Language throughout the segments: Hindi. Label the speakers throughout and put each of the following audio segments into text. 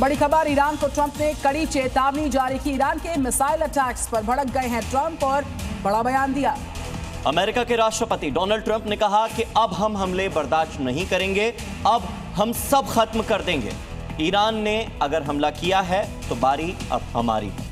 Speaker 1: बड़ी खबर, ईरान को ट्रंप ने कड़ी चेतावनी जारी की। ईरान के मिसाइल अटैक्स पर भड़क गए हैं ट्रंप और बड़ा बयान दिया।
Speaker 2: अमेरिका के राष्ट्रपति डोनाल्ड ट्रंप ने कहा कि अब हम हमले बर्दाश्त नहीं करेंगे, अब हम सब खत्म कर देंगे। ईरान ने अगर हमला किया है तो बारी अब हमारी है।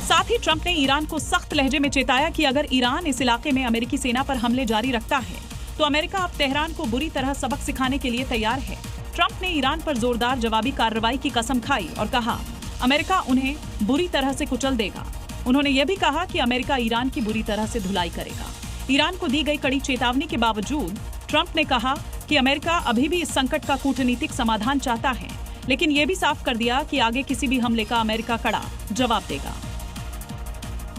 Speaker 3: साथ ही ट्रंप ने ईरान को सख्त लहजे में चेताया कि अगर ईरान इस इलाके में अमेरिकी सेना पर हमले जारी रखता है तो अमेरिका अब तेहरान को बुरी तरह सबक सिखाने के लिए तैयार है। ट्रंप ने ईरान पर जोरदार जवाबी कार्रवाई की कसम खाई और कहा अमेरिका उन्हें बुरी तरह से कुचल देगा। उन्होंने यह भी कहा कि अमेरिका ईरान की बुरी तरह से धुलाई करेगा। ईरान को दी गई कड़ी चेतावनी के बावजूद ट्रंप ने कहा कि अमेरिका अभी भी इस संकट का कूटनीतिक समाधान चाहता है, लेकिन यह भी साफ कर दिया कि आगे किसी भी हमले का अमेरिका कड़ा जवाब देगा।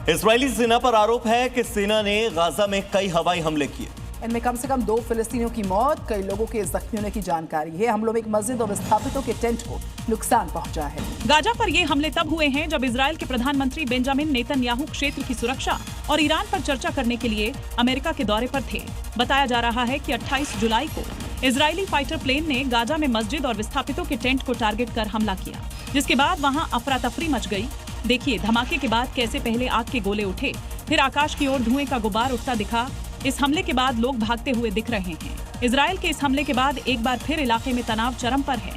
Speaker 2: इजरायली सेना पर आरोप है कि सेना ने गाजा में कई हवाई हमले किए।
Speaker 1: इनमें कम से कम 2 फिलिस्तीनियों की मौत, कई लोगों के जख्मी होने की जानकारी है। हमलों में एक मस्जिद और विस्थापितों के टेंट को नुकसान पहुंचा है।
Speaker 3: गाजा पर ये हमले तब हुए हैं जब इजराइल के प्रधानमंत्री बेंजामिन नेतन्याहू क्षेत्र की सुरक्षा और ईरान पर चर्चा करने के लिए अमेरिका के दौरे पर थे। बताया जा रहा है कि 28 जुलाई को इजरायली फाइटर प्लेन ने गाजा में मस्जिद और विस्थापितों के टेंट को टारगेट कर हमला किया, जिसके बाद वहां अफरा तफरी मच गई। देखिए धमाके के बाद कैसे पहले आग के गोले उठे, फिर आकाश की ओर धुएं का गुब्बार उठता दिखा। इस हमले के बाद लोग भागते हुए दिख रहे हैं। इजराइल के इस हमले के बाद एक बार फिर इलाके में तनाव चरम पर है।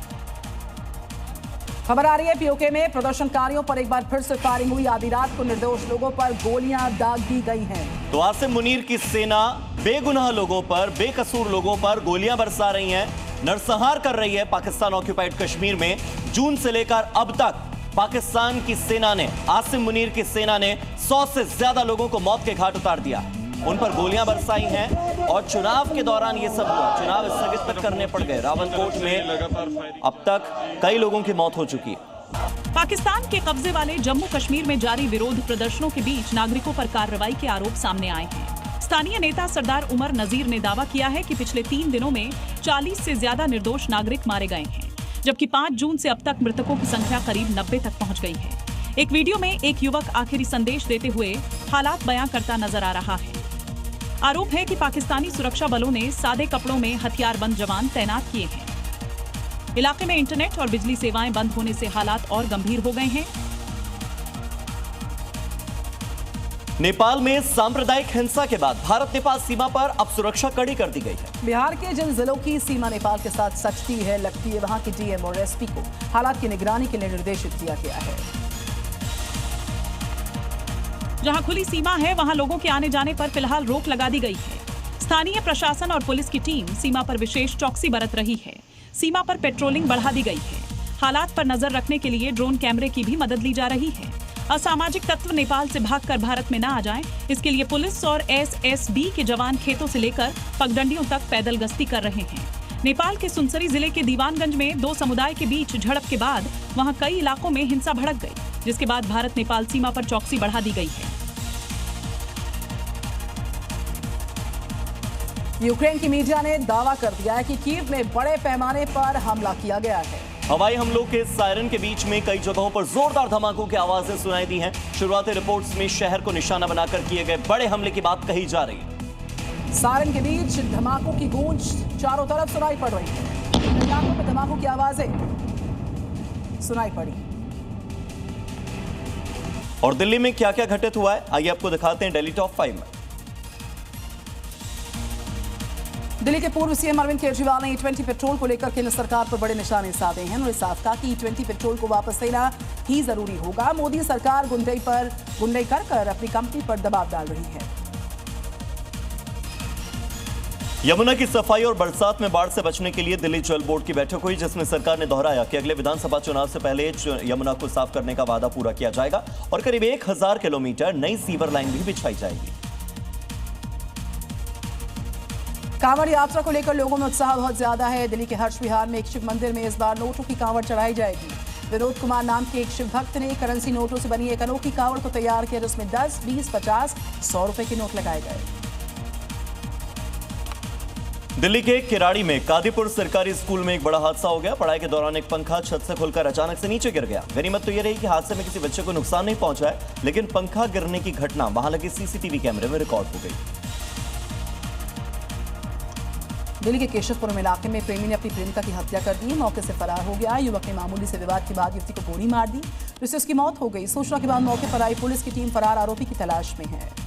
Speaker 1: खबर आ रही है पीओके में प्रदर्शनकारियों पर एक बार फिर से फायरिंग हुई। आधी रात को निर्दोष लोगों पर गोलियां दाग दी गई हैं।
Speaker 2: तो आसिम मुनीर की सेना बेगुनाह लोगों पर, बेकसूर लोगों पर गोलियां बरसा रही है, नरसंहार कर रही है। पाकिस्तान ऑक्यूपाइड कश्मीर में जून से लेकर अब तक पाकिस्तान की सेना ने, आसिम मुनीर की सेना ने 100 से ज्यादा लोगों को मौत के घाट उतार दिया। उन पर गोलियां बरसाई हैं और चुनाव के दौरान ये सब हुआ। चुनाव स्थगित तक करने पड़ गए। रावलकोट में अब तक कई लोगों की मौत हो चुकी है।
Speaker 3: पाकिस्तान के कब्जे वाले जम्मू कश्मीर में जारी विरोध प्रदर्शनों के बीच नागरिकों पर कार्रवाई के आरोप सामने आए हैं। स्थानीय नेता सरदार उमर नजीर ने दावा किया है कि पिछले 3 दिनों में 40 से ज्यादा निर्दोष नागरिक मारे गए हैं, जबकि 5 जून से अब तक मृतकों की संख्या करीब 90 तक पहुंच गई है। एक वीडियो में एक युवक आखिरी संदेश देते हुए हालात बयां करता नजर आ रहा है। आरोप है कि पाकिस्तानी सुरक्षा बलों ने सादे कपड़ों में हथियारबंद जवान तैनात किए हैं। इलाके में इंटरनेट और बिजली सेवाएं बंद होने से हालात और गंभीर हो गए हैं।
Speaker 2: नेपाल में सांप्रदायिक हिंसा के बाद भारत नेपाल सीमा पर अब सुरक्षा कड़ी कर दी गई है।
Speaker 1: बिहार के जिन जिलों की सीमा नेपाल के साथ सटती है, लगती है, वहां के डीएम और एसपी को हालात की निगरानी के लिए निर्देशित किया गया है।
Speaker 3: जहां खुली सीमा है वहां लोगों के आने जाने पर फिलहाल रोक लगा दी गई है। स्थानीय प्रशासन और पुलिस की टीम सीमा पर विशेष चौकसी बरत रही है। सीमा पर पेट्रोलिंग बढ़ा दी गई है। हालात पर नजर रखने के लिए ड्रोन कैमरे की भी मदद ली जा रही है। असामाजिक तत्व नेपाल से भागकर भारत में न आ जाएं, इसके लिए पुलिस और एसएसबी के जवान खेतों से लेकर पगडंडियों तक पैदल गश्ती कर रहे हैं। नेपाल के सुनसरी जिले के दीवानगंज में 2 समुदाय के बीच झड़प के बाद वहां कई इलाकों में हिंसा भड़क गई, जिसके बाद भारत नेपाल सीमा पर चौकसी बढ़ा दी गई है।
Speaker 1: यूक्रेन की मीडिया ने दावा कर दिया है कि कीव में बड़े पैमाने पर हमला किया गया है।
Speaker 2: हवाई हमलों के सायरन के बीच में कई जगहों पर जोरदार धमाकों की आवाजें सुनाई दी हैं। शुरुआती रिपोर्ट्स में शहर को निशाना बनाकर किए गए बड़े हमले की बात कही जा रही है।
Speaker 1: सायरन के बीच धमाकों की गूंज चारों तरफ सुनाई पड़ रही है। इलाकों में धमाकों की आवाजें सुनाई पड़ी।
Speaker 2: और दिल्ली में क्या क्या घटित हुआ है, आइए आपको दिखाते हैं दिल्ली टॉप 5 में।
Speaker 1: दिल्ली के पूर्व सीएम अरविंद केजरीवाल ने E20 पेट्रोल को लेकर केंद्र सरकार पर बड़े निशाने साधे हैं। उन्होंने साफ कहा कि E20 पेट्रोल को वापस लेना ही जरूरी होगा। मोदी सरकार गुंडई कर अपनी कंपनी पर दबाव डाल रही है।
Speaker 2: यमुना की सफाई और बरसात में बाढ़ से बचने के लिए दिल्ली जल बोर्ड की बैठक हुई, जिसमें सरकार ने दोहराया कि अगले विधानसभा चुनाव से पहले यमुना को साफ करने का वादा पूरा किया जाएगा और करीब 1000 किलोमीटर नई सीवर लाइन भी बिछाई जाएगी।
Speaker 1: कांवड़ यात्रा को लेकर लोगों में उत्साह बहुत ज्यादा है। दिल्ली के हर्ष विहार में एक शिव मंदिर में इस बार नोटों की कांवड़ चढ़ाई जाएगी। विनोद कुमार नाम के एक शिव भक्त ने करेंसी नोटों से बनी एक अनोखी कांवड़ को तैयार किया, जिसमें 10, 20, 50, 100 रुपए के नोट लगाए गए।
Speaker 2: दिल्ली के किराड़ी में कादीपुर सरकारी स्कूल में एक बड़ा हादसा हो गया। पढ़ाई के दौरान एक पंखा छत से खुलकर अचानक से नीचे गिर गया। गनीमत तो यह रही कि हादसे में किसी बच्चे को नुकसान नहीं पहुंचा है, लेकिन पंखा गिरने की घटना वहां लगे सीसीटीवी कैमरे में रिकॉर्ड हो गई।
Speaker 1: दिल्ली के केशवपुरम इलाके में प्रेमी ने अपनी प्रेमिका की हत्या कर दी, मौके से फरार हो गया। युवक ने मामूली से विवाद के बाद युवती को गोली मार दी, जिससे उसकी मौत हो गई। सूचना के बाद मौके पर आई पुलिस की टीम फरार आरोपी की तलाश में है।